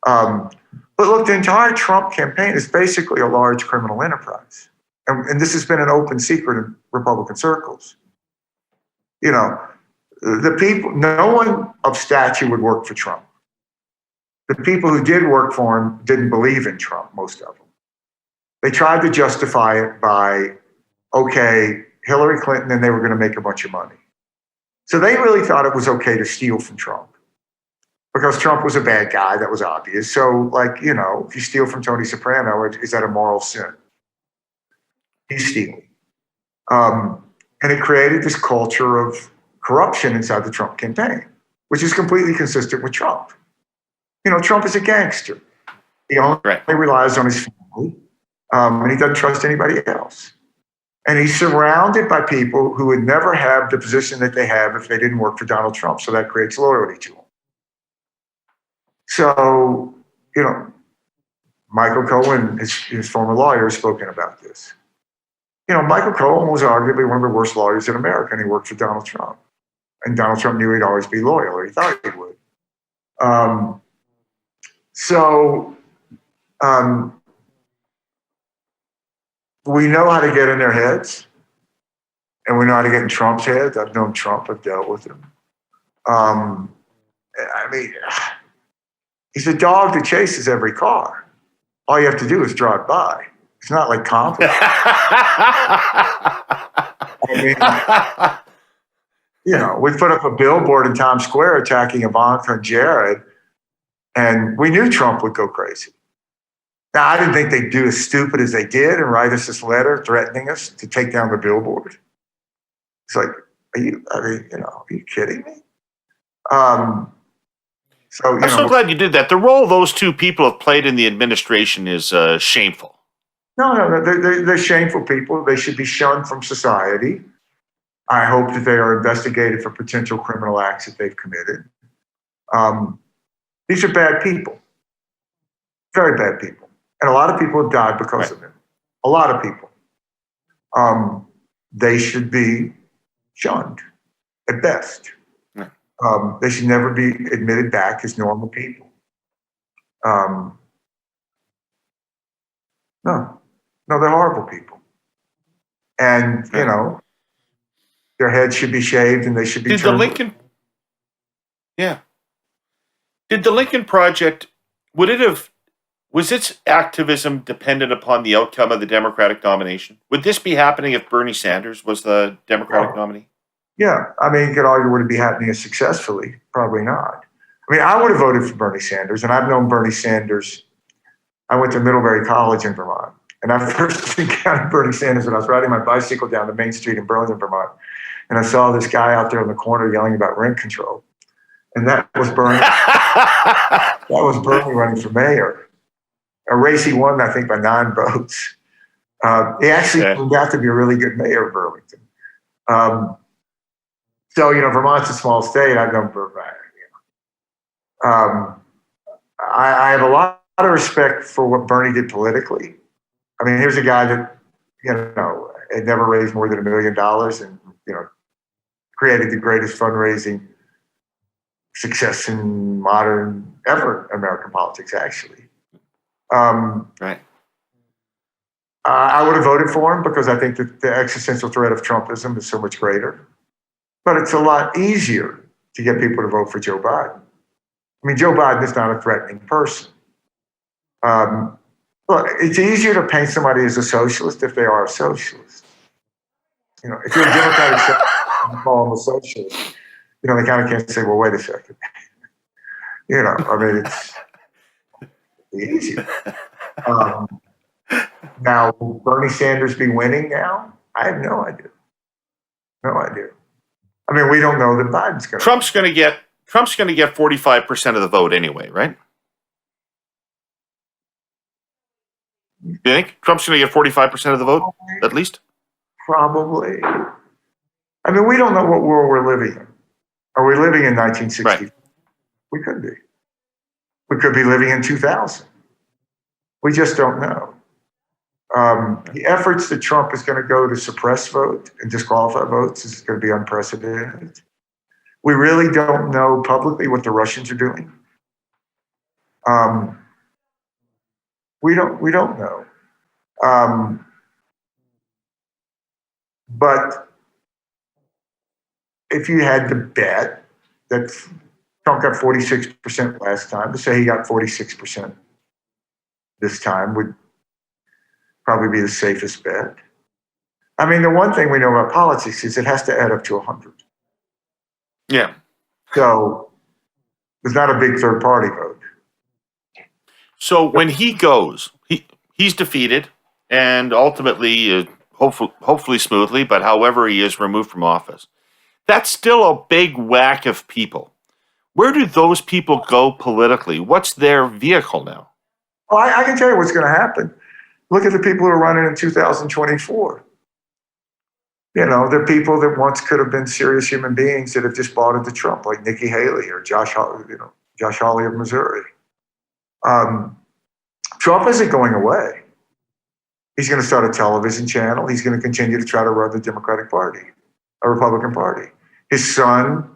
Speaker 2: But look, the entire Trump campaign is basically a large criminal enterprise. And this has been an open secret in Republican circles. The people, no one of stature would work for Trump. The people who did work for him didn't believe in Trump, most of them. They tried to justify it by, Hillary Clinton, and they were going to make a bunch of money. So they really thought it was okay to steal from Trump because Trump was a bad guy. That was obvious. So, if you steal from Tony Soprano, is that a moral sin? He's stealing. And it created this culture of corruption inside the Trump campaign, which is completely consistent with Trump. Trump is a gangster. He only relies on his family, and he doesn't trust anybody else. And he's surrounded by people who would never have the position that they have if they didn't work for Donald Trump. So that creates loyalty to him. So, Michael Cohen, his former lawyer, has spoken about this. Michael Cohen was arguably one of the worst lawyers in America, and he worked for Donald Trump. And Donald Trump knew he'd always be loyal, or he thought he would. We know how to get in their heads, and we know how to get in Trump's head. I've known Trump. I've dealt with him. He's a dog that chases every car. All you have to do is drive by. It's not like complicated. We put up a billboard in Times Square attacking Ivanka and Jared, and we knew Trump would go crazy. Now, I didn't think they'd do as stupid as they did and write us this letter threatening us to take down the billboard. It's like, are you kidding me?
Speaker 1: I'm so glad you did that. The role those two people have played in the administration is shameful.
Speaker 2: No, they're shameful people. They should be shunned from society. I hope that they are investigated for potential criminal acts that they've committed. These are bad people, very bad people. And a lot of people have died because of them. A lot of people. They should be shunned at best. They should never be admitted back as normal people. No, they're horrible people. And, you know, their heads should be shaved and they should be
Speaker 1: Did the Lincoln Project, was its activism dependent upon the outcome of the Democratic nomination? Would this be happening if Bernie Sanders was the Democratic nominee?
Speaker 2: Yeah. I mean, you could argue, would it be happening as successfully? Probably not. I mean, I would have voted for Bernie Sanders, and I've known Bernie Sanders. I went to Middlebury College in Vermont, and I first encountered Bernie Sanders when I was riding my bicycle down the main street in Burlington, Vermont. And I saw this guy out there in the corner yelling about rent control. And that was Bernie. That was Bernie running for mayor. A race he won, I think, by 9 votes. He actually turned out to be a really good mayor of Burlington. So, you know, Vermont's a small state. I've known Bernie. I have a lot of respect for what Bernie did politically. I mean, here's a guy that, you know, had never raised more than $1 million and, you know, created the greatest fundraising success in modern ever American politics, actually.
Speaker 1: Right.
Speaker 2: I would have voted for him because I think that the existential threat of Trumpism is so much greater. But it's a lot easier to get people to vote for Joe Biden. I mean, Joe Biden is not a threatening person. Look, it's easier to paint somebody as a socialist if they are a socialist. You know, if you're a Democratic socialist and you call them a socialist, you know, they kind of can't say, well, wait a second. You know, I mean, it's easier. Now, will Bernie Sanders be winning now? I have no idea. No idea. I mean, we don't know that Biden's going to.
Speaker 1: Trump's going to get 45% of the vote anyway, right? You think Trump's going to get 45% of the vote, at least?
Speaker 2: Probably. I mean, we don't know what world we're living in. Are we living in 1960? Right. We could be. We could be living in 2000. We just don't know. The efforts that Trump is going to go to suppress vote and disqualify votes is going to be unprecedented. We really don't know publicly what the Russians are doing. We don't know. But if you had to bet that Trump got 46% last time, to say he got 46% this time would probably be the safest bet. I mean, the one thing we know about politics is it has to add up to 100.
Speaker 1: Yeah.
Speaker 2: So there's not a big third party vote.
Speaker 1: So when he goes, he's defeated and ultimately, hopefully smoothly, but however he is removed from office. That's still a big whack of people. Where do those people go politically? What's their vehicle now?
Speaker 2: Well, I can tell you what's going to happen. Look at the people who are running in 2024. You know, the people that once could have been serious human beings that have just bought into Trump, like Nikki Haley or Josh Hawley of Missouri. Trump isn't going away. He's going to start a television channel. He's going to continue to try to run the Democratic Party, a Republican Party. His son,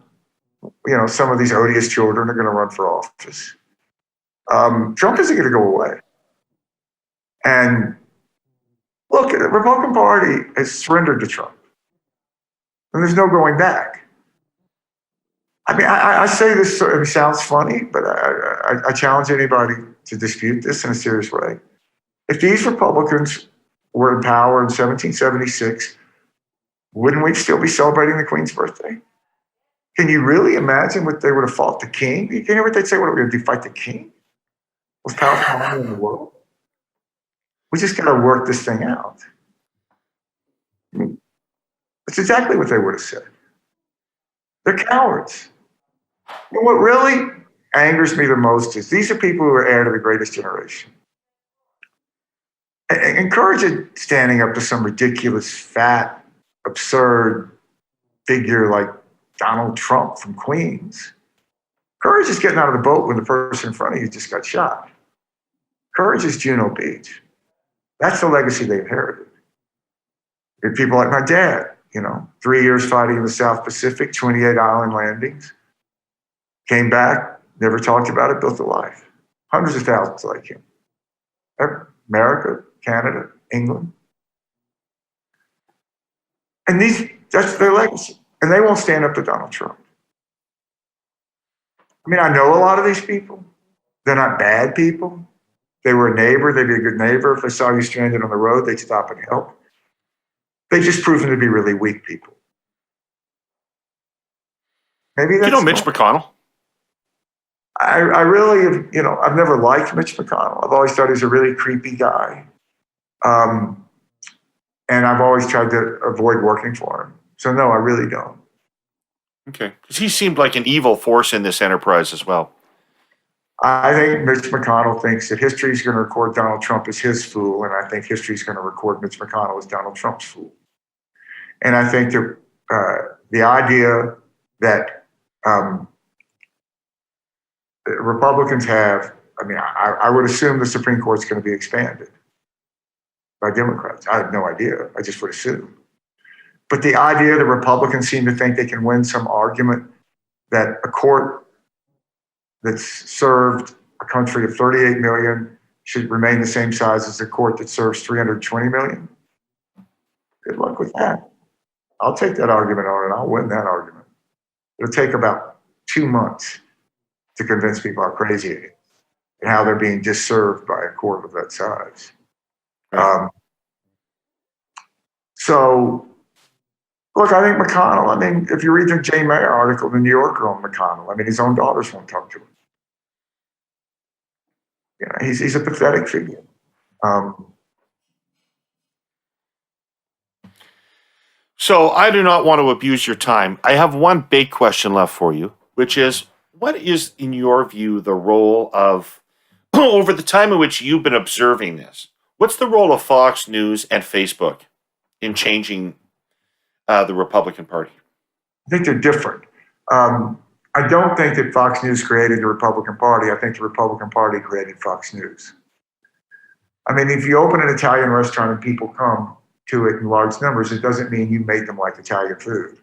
Speaker 2: you know, some of these odious children are going to run for office. Trump isn't going to go away. And look, the Republican Party has surrendered to Trump. And there's no going back. I mean, I say this, it sounds funny, but I challenge anybody to dispute this in a serious way. If these Republicans were in power in 1776, wouldn't we still be celebrating the Queen's birthday? Can you really imagine what they would have fought the king? You hear what they'd say? What are we going to do, fight the king? Most powerful man in the world? We just got to work this thing out. I mean, that's exactly what they would have said. They're cowards. And what really angers me the most is these are people who are heir to the greatest generation. Encourage it standing up to some ridiculous, fat, absurd figure like Donald Trump from Queens. Courage is getting out of the boat when the person in front of you just got shot. Courage is Juno Beach. That's the legacy they inherited. And people like my dad, 3 years fighting in the South Pacific, 28 island landings, came back, never talked about it, built a life. Hundreds of thousands like him. America, Canada, England. And that's their legacy. And they won't stand up to Donald Trump. I mean, I know a lot of these people. They're not bad people. They were a neighbor. They'd be a good neighbor. If they saw you stranded on the road, they'd stop and help. They just proven to be really weak people. Maybe that's...
Speaker 1: Do you know Mitch McConnell?
Speaker 2: I really have, I've never liked Mitch McConnell. I've always thought he's a really creepy guy. And I've always tried to avoid working for him. So no, I really don't.
Speaker 1: Okay. Because he seemed like an evil force in this enterprise as well.
Speaker 2: I think Mitch McConnell thinks that history is going to record Donald Trump as his fool, and I think history is going to record Mitch McConnell as Donald Trump's fool. And I think that the idea that Republicans have, I would assume the Supreme Court's going to be expanded by Democrats. I have no idea. I just would assume. But the idea that Republicans seem to think they can win some argument that a court that's served a country of 38 million should remain the same size as the court that serves 320 million. Good luck with that. I'll take that argument on and I'll win that argument. It'll take about 2 months to convince people how crazy it is and how they're being disserved by a court of that size. So, look, I think McConnell, if you read the Jane Mayer article in the New Yorker on McConnell, his own daughters won't talk to him. He's a pathetic figure.
Speaker 1: So I do not want to abuse your time. I have one big question left for you, which is, what is, in your view, the role of, over the time in which you've been observing this, what's the role of Fox News and Facebook in changing the Republican Party?
Speaker 2: I think they're different. I don't think that Fox News created the Republican Party. I think the Republican Party created Fox News. If you open an Italian restaurant and people come to it in large numbers, it doesn't mean you made them like Italian food.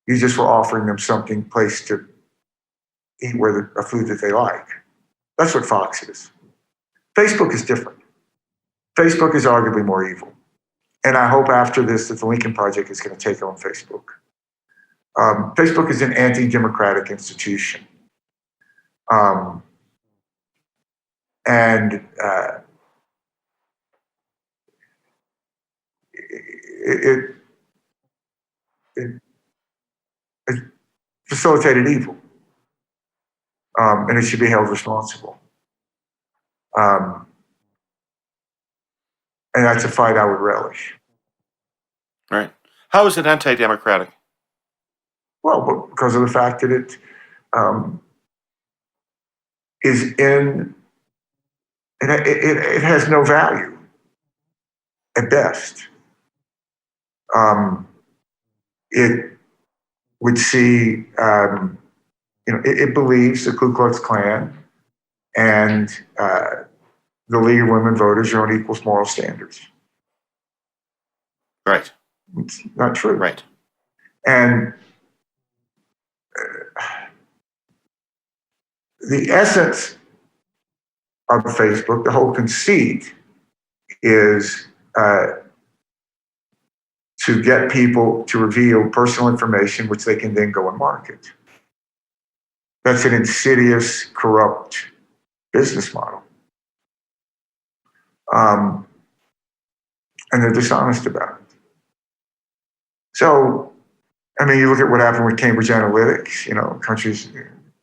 Speaker 2: You just were offering them something, place to eat a food that they like. That's what Fox is. Facebook is different. Facebook is arguably more evil. And I hope after this that the Lincoln Project is going to take on Facebook. Facebook is an anti-democratic institution. It facilitated evil. And it should be held responsible. And that's a fight I would relish.
Speaker 1: Right. How is it anti-democratic?
Speaker 2: Well, because of the fact that it it has no value at best. It would see, it believes the Ku Klux Klan and the League of Women Voters are on equal moral standards.
Speaker 1: Right.
Speaker 2: It's not true.
Speaker 1: Right.
Speaker 2: And the essence of Facebook, the whole conceit, is to get people to reveal personal information which they can then go and market. That's an insidious, corrupt business model. And they're dishonest about it. So, you look at what happened with Cambridge Analytics,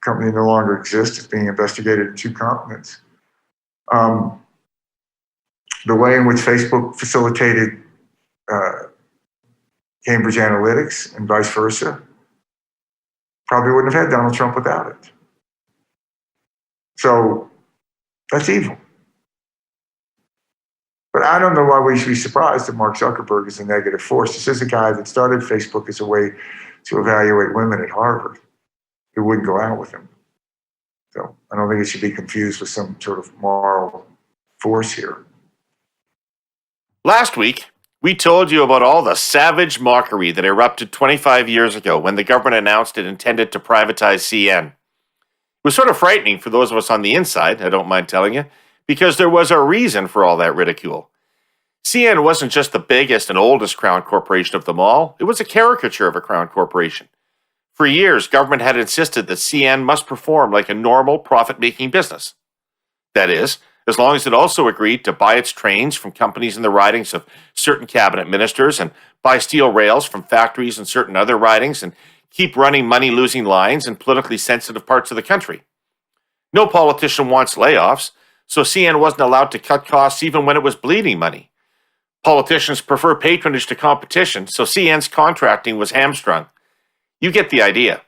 Speaker 2: company no longer exists, it's being investigated in 2 continents. The way in which Facebook facilitated Cambridge Analytics and vice versa probably wouldn't have had Donald Trump without it. So that's evil. But I don't know why we should be surprised that Mark Zuckerberg is a negative force. This is a guy that started Facebook as a way to evaluate women at Harvard who wouldn't go out with him. So I don't think it should be confused with some sort of moral force here.
Speaker 1: Last week, we told you about all the savage mockery that erupted 25 years ago when the government announced it intended to privatize CN. It was sort of frightening for those of us on the inside, I don't mind telling you, because there was a reason for all that ridicule. CN wasn't just the biggest and oldest crown corporation of them all, it was a caricature of a crown corporation. For years, government had insisted that CN must perform like a normal profit-making business. That is, as long as it also agreed to buy its trains from companies in the ridings of certain cabinet ministers and buy steel rails from factories in certain other ridings and keep running money-losing lines in politically sensitive parts of the country. No politician wants layoffs, so CN wasn't allowed to cut costs even when it was bleeding money. Politicians prefer patronage to competition, so CN's contracting was hamstrung. You get the idea.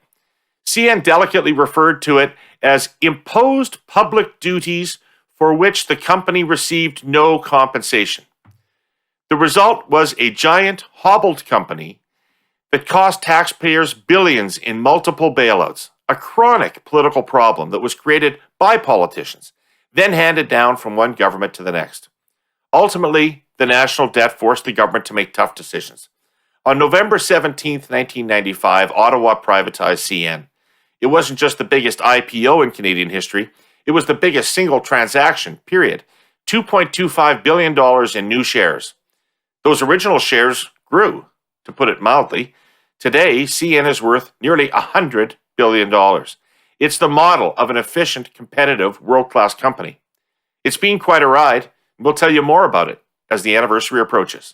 Speaker 1: CN delicately referred to it as imposed public duties for which the company received no compensation. The result was a giant, hobbled company that cost taxpayers billions in multiple bailouts, a chronic political problem that was created by politicians, then handed down from one government to the next. Ultimately, the national debt forced the government to make tough decisions. On November 17, 1995, Ottawa privatized CN. It wasn't just the biggest IPO in Canadian history, it was the biggest single transaction, period. $2.25 billion in new shares. Those original shares grew, to put it mildly. Today, CN is worth nearly $100 billion. It's the model of an efficient, competitive, world-class company. It's been quite a ride, and we'll tell you more about it as the anniversary approaches.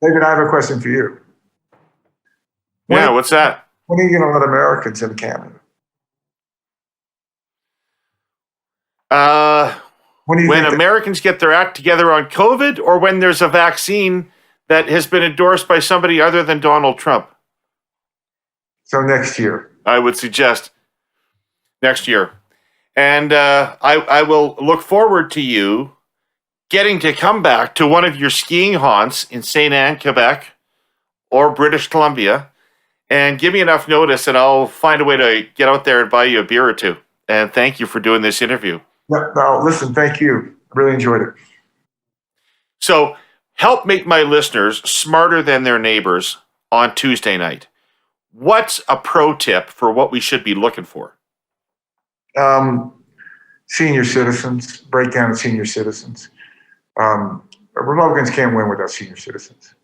Speaker 2: David, I have a question for you.
Speaker 1: What's that?
Speaker 2: When are you going to let Americans in Canada?
Speaker 1: When Americans get their act together on COVID, or when there's a vaccine that has been endorsed by somebody other than Donald Trump?
Speaker 2: So next year.
Speaker 1: I would suggest next year. And I will look forward to you getting to come back to one of your skiing haunts in St. Anne, Quebec, or British Columbia, and give me enough notice and I'll find a way to get out there and buy you a beer or two. And thank you for doing this interview.
Speaker 2: No, listen, thank you. I really enjoyed it.
Speaker 1: So help make my listeners smarter than their neighbors on Tuesday night. What's a pro tip for what we should be looking for?
Speaker 2: Senior citizens, breakdown of senior citizens. Republicans can't win without senior citizens.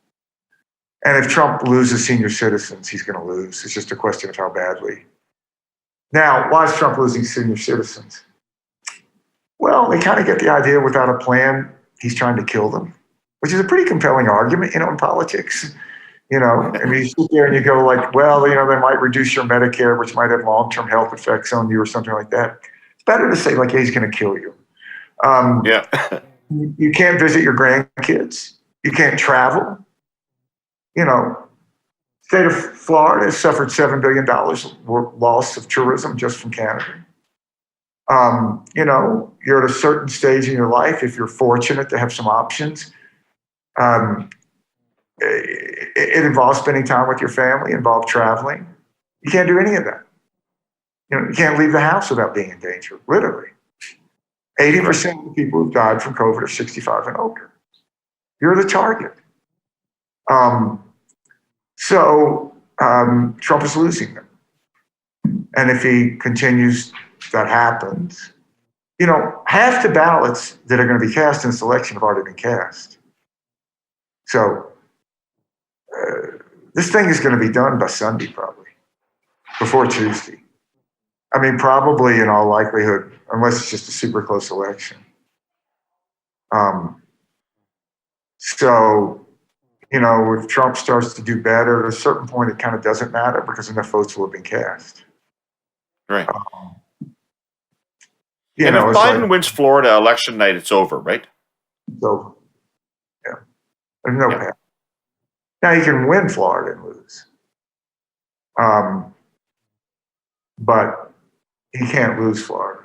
Speaker 2: And if Trump loses senior citizens, he's going to lose. It's just a question of how badly. Now, why is Trump losing senior citizens? Well, they kind of get the idea without a plan, he's trying to kill them, which is a pretty compelling argument, in politics. And you sit there and you go like, well, they might reduce your Medicare, which might have long-term health effects on you or something like that. It's better to say like, hey, he's going to kill you. You can't visit your grandkids. You can't travel. State of Florida has suffered $7 billion loss of tourism just from Canada. You're at a certain stage in your life, if you're fortunate to have some options. It involves spending time with your family, involves traveling. You can't do any of that. You can't leave the house without being in danger, literally. 80% of the people who've died from COVID are 65 and older. You're the target. Trump is losing them. And if he continues, that happens. Half the ballots that are going to be cast in this election have already been cast. So this thing is going to be done by Sunday, probably, before Tuesday. I mean, probably in all likelihood, unless it's just a super close election. If Trump starts to do better, at a certain point, it kind of doesn't matter because enough votes will have been cast.
Speaker 1: Right. If Biden wins Florida election night, it's over, right?
Speaker 2: It's over. Yeah. There's no path. Now, he can win Florida and lose. But he can't lose Florida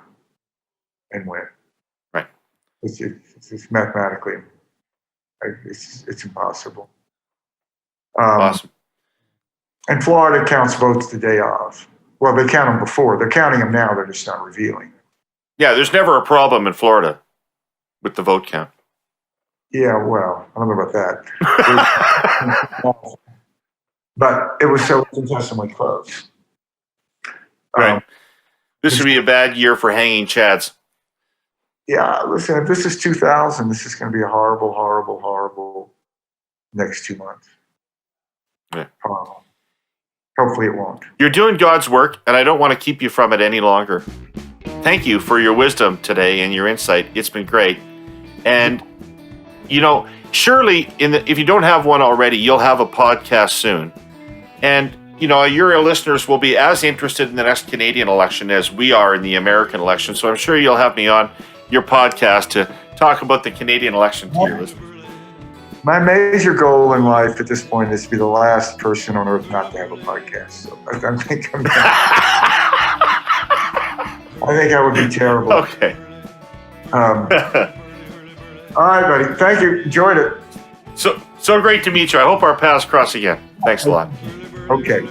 Speaker 2: and win.
Speaker 1: Right.
Speaker 2: It's just mathematically, it's impossible.
Speaker 1: Awesome.
Speaker 2: And Florida counts votes the day of. Well, they count them before. They're counting them now. They're just not revealing.
Speaker 1: Yeah, there's never a problem in Florida with the vote count.
Speaker 2: Yeah, well, I don't know about that. But it was so contestably close.
Speaker 1: Right. This would be a bad year for hanging chads.
Speaker 2: Yeah, listen, if this is 2000, this is going to be a horrible, horrible, horrible next 2 months.
Speaker 1: Yeah.
Speaker 2: Hopefully it won't. You're
Speaker 1: doing God's work, and I don't want to keep you from it any longer. Thank you for your wisdom today and your insight. It's been great. And, surely if you don't have one already, you'll have a podcast soon. And, your listeners will be as interested in the next Canadian election as we are in the American election. So I'm sure you'll have me on your podcast to talk about the Canadian election to your listeners.
Speaker 2: My major goal in life at this point is to be the last person on earth not to have a podcast. So I think I think I would be terrible.
Speaker 1: Okay.
Speaker 2: All right, buddy. Thank you. Enjoyed it.
Speaker 1: So great to meet you. I hope our paths cross again. Thanks a lot.
Speaker 2: Okay.